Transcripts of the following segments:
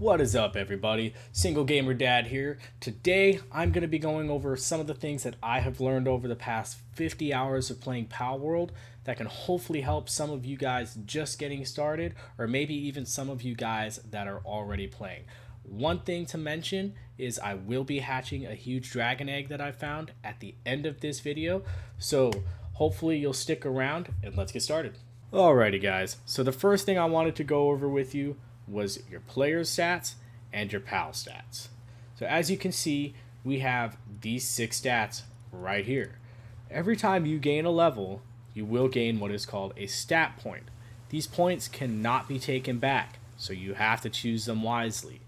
What is up, everybody? Single Gamer Dad here. Today, I'm going to be going over some of the things that I have learned over the past 50 hours of playing PalWorld that can hopefully help some of you guys just getting started, or maybe even some of you guys that are already playing. One thing to mention is I will be hatching a huge dragon egg that I found at the end of this video, so hopefully you'll stick around and let's get started. Alrighty guys, so the first thing I wanted to go over with you was your player stats and your pal stats. So as you can see, we have these 6 stats right here. Every time you gain a level, you will gain what is called a stat point. These points cannot be taken back, so you have to choose them wisely.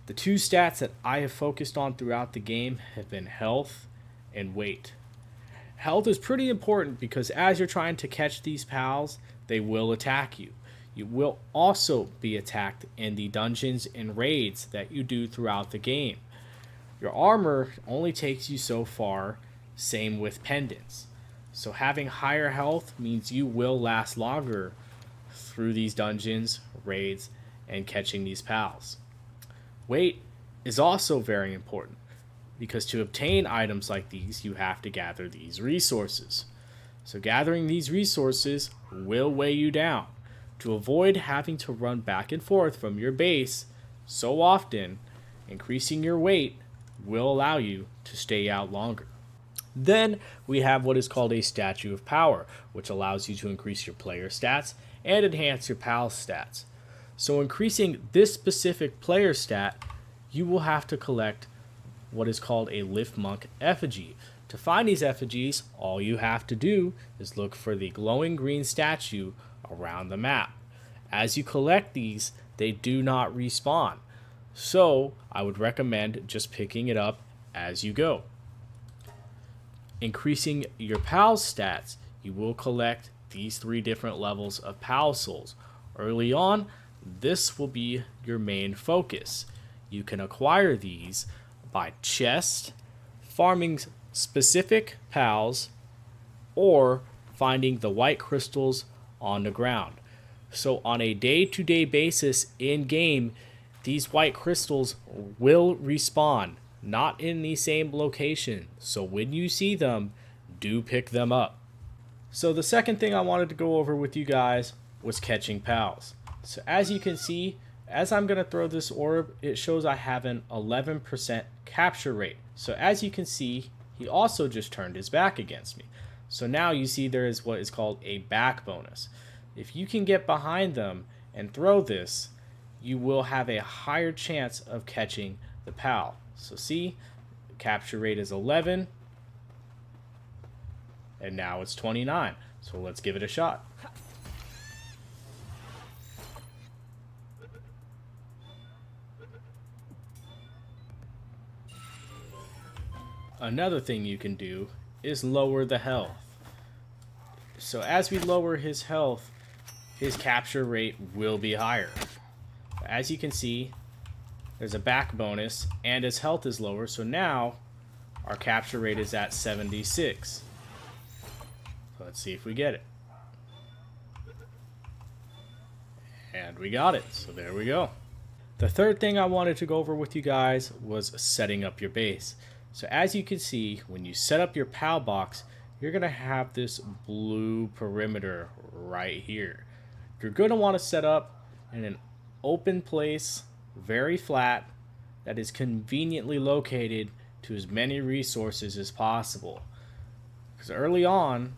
The 2 stats that I have focused on throughout the game have been health and weight. Health is pretty important because as you're trying to catch these pals, they will attack you. You will also be attacked in the dungeons and raids that you do throughout the game. Your armor only takes you so far, same with pendants. So having higher health means you will last longer through these dungeons, raids, and catching these pals. Weight is also very important because to obtain items like these, you have to gather these resources. So gathering these resources will weigh you down. To avoid having to run back and forth from your base so often, increasing your weight will allow you to stay out longer. Then we have what is called a Statue of Power, which allows you to increase your player stats and enhance your pal stats. So increasing this specific player stat, you will have to collect what is called a Lift Monk effigy. To find these effigies, all you have to do is look for the glowing green statue around the map. As you collect these, they do not respawn, so I would recommend just picking it up as you go. Increasing your PAL stats, you will collect these 3 different levels of PAL souls. Early on, this will be your main focus. You can acquire these by chest, farming specific PALs, or finding the white crystals on the ground. So on a day-to-day basis in game, these white crystals will respawn, not in the same location. So when you see them, do pick them up. So the second thing I wanted to go over with you guys was catching pals. So as you can see, as I'm going to throw this orb, it shows I have an 11% capture rate. So as you can see, he also just turned his back against me. So now you see there is what is called a back bonus. If you can get behind them and throw this, you will have a higher chance of catching the pal. So see, the capture rate is 11, and now it's 29. So let's give it a shot. Another thing you can do is lower the health. So as we lower his health, his capture rate will be higher. As you can see, there's a back bonus and his health is lower, so now our capture rate is at 76. So let's see if we get it. And we got it, so there we go. The third thing I wanted to go over with you guys was setting up your base. So as you can see, when you set up your PAL box, you're going to have this blue perimeter right here. You're going to want to set up in an open place, very flat, that is conveniently located to as many resources as possible. Because early on,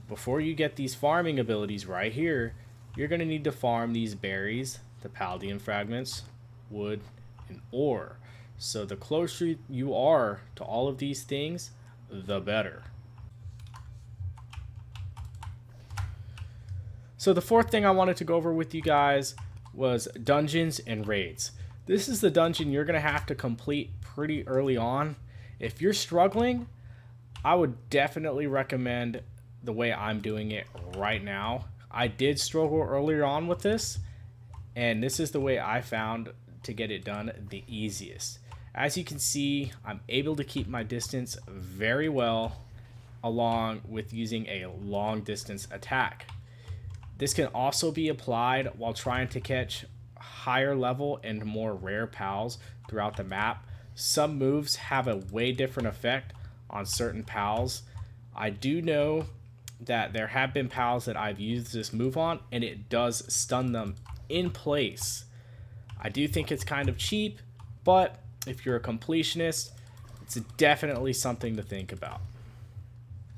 before you get these farming abilities right here, you're going to need to farm these berries, the Paldean fragments, wood, and ore. So the closer you are to all of these things, the better. So the fourth thing I wanted to go over with you guys was dungeons and raids. This is the dungeon you're going to have to complete pretty early on. If you're struggling, I would definitely recommend the way I'm doing it right now. I did struggle earlier on with this, and this is the way I found to get it done the easiest. As you can see, I'm able to keep my distance very well, along with using a long distance attack. This can also be applied while trying to catch higher level and more rare pals throughout the map, some moves have a way different effect on certain pals. I do know that there have been pals that I've used this move on and it does stun them in place. I do think it's kind of cheap, but if you're a completionist, it's definitely something to think about.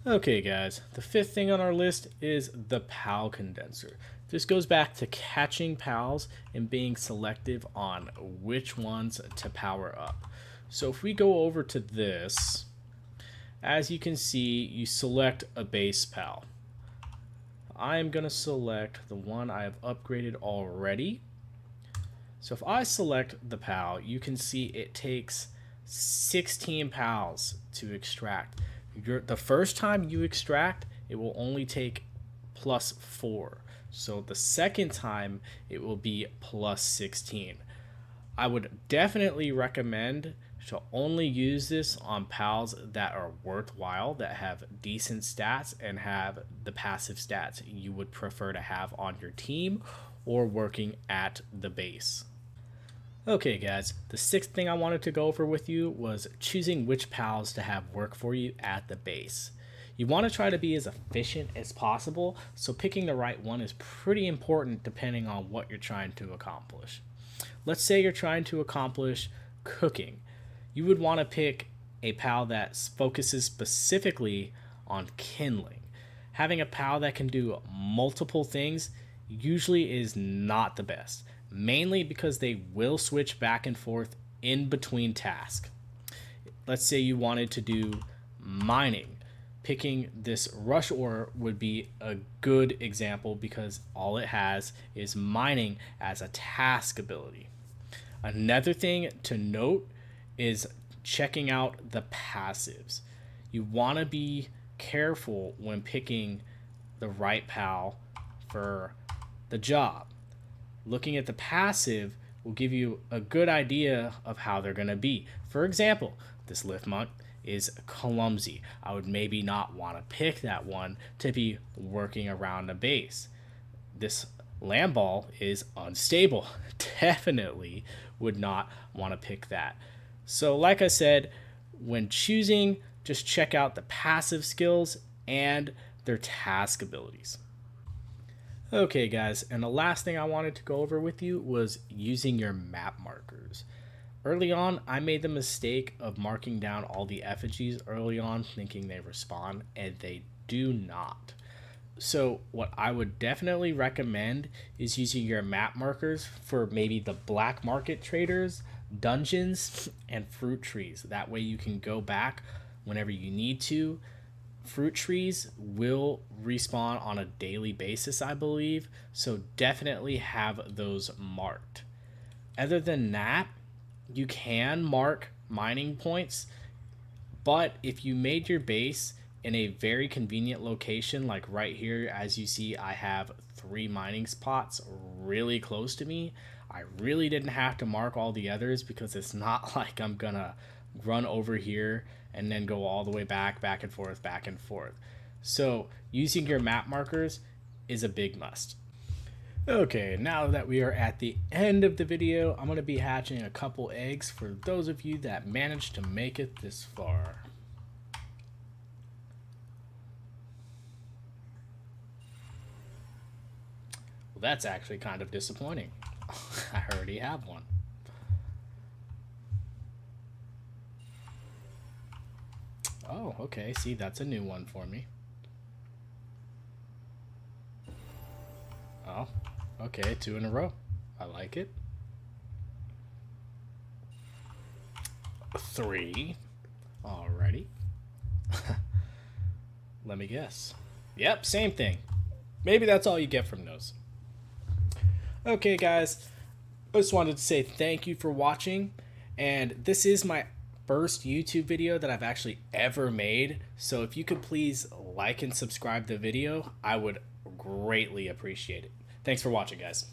Okay guys, the fifth thing on our list is the PAL condenser. This goes back to catching pals and being selective on which ones to power up. So if we go over to this, as you can see, you select a base pal. I'm going to select the one I have upgraded already. So if I select the pal, you can see it takes 16 pals to extract. The first time you extract, it will only take +4. So the second time, it will be +16. I would definitely recommend to only use this on pals that are worthwhile, that have decent stats and have the passive stats you would prefer to have on your team or working at the base. Okay guys, the sixth thing I wanted to go over with you was choosing which pals to have work for you at the base. You want to try to be as efficient as possible, so picking the right one is pretty important depending on what you're trying to accomplish. Let's say you're trying to accomplish cooking. You would want to pick a pal that focuses specifically on kindling. Having a pal that can do multiple things usually is not the best, mainly because they will switch back and forth in between tasks. Let's say you wanted to do mining. Picking this rush ore would be a good example because all it has is mining as a task ability. Another thing to note is checking out the passives. You want to be careful when picking the right pal for the job. Looking at the passive will give you a good idea of how they're going to be. For example, this lift monk is clumsy. I would maybe not want to pick that one to be working around a base. This land ball is unstable. Definitely would not want to pick that. So like I said, when choosing, just check out the passive skills and their task abilities. Okay guys, and the last thing I wanted to go over with you was using your map markers. Early on, I made the mistake of marking down all the effigies early on thinking they respawn, and they do not. So what I would definitely recommend is using your map markers for maybe the black market traders, dungeons, and fruit trees. That way you can go back whenever you need to. Fruit trees will respawn on a daily basis, I believe, so definitely have those marked. Other than that, you can mark mining points, but if you made your base in a very convenient location, like right here, as you see, I have 3 mining spots really close to me. I really didn't have to mark all the others because it's not like I'm gonna run over here and then go all the way back and forth, back and forth. So using your map markers is a big must. Okay, now that we are at the end of the video, I'm going to be hatching a couple eggs for those of you that managed to make it this far. Well, that's actually kind of disappointing. I already have one. Oh, okay, see, that's a new one for me. Oh, okay, 2 in a row. I like it. 3. Alrighty. Let me guess. Yep, same thing. Maybe that's all you get from those. Okay, guys. I just wanted to say thank you for watching. And this is my first YouTube video that I've actually ever made. So if you could please like and subscribe the video, I would greatly appreciate it. Thanks for watching, guys.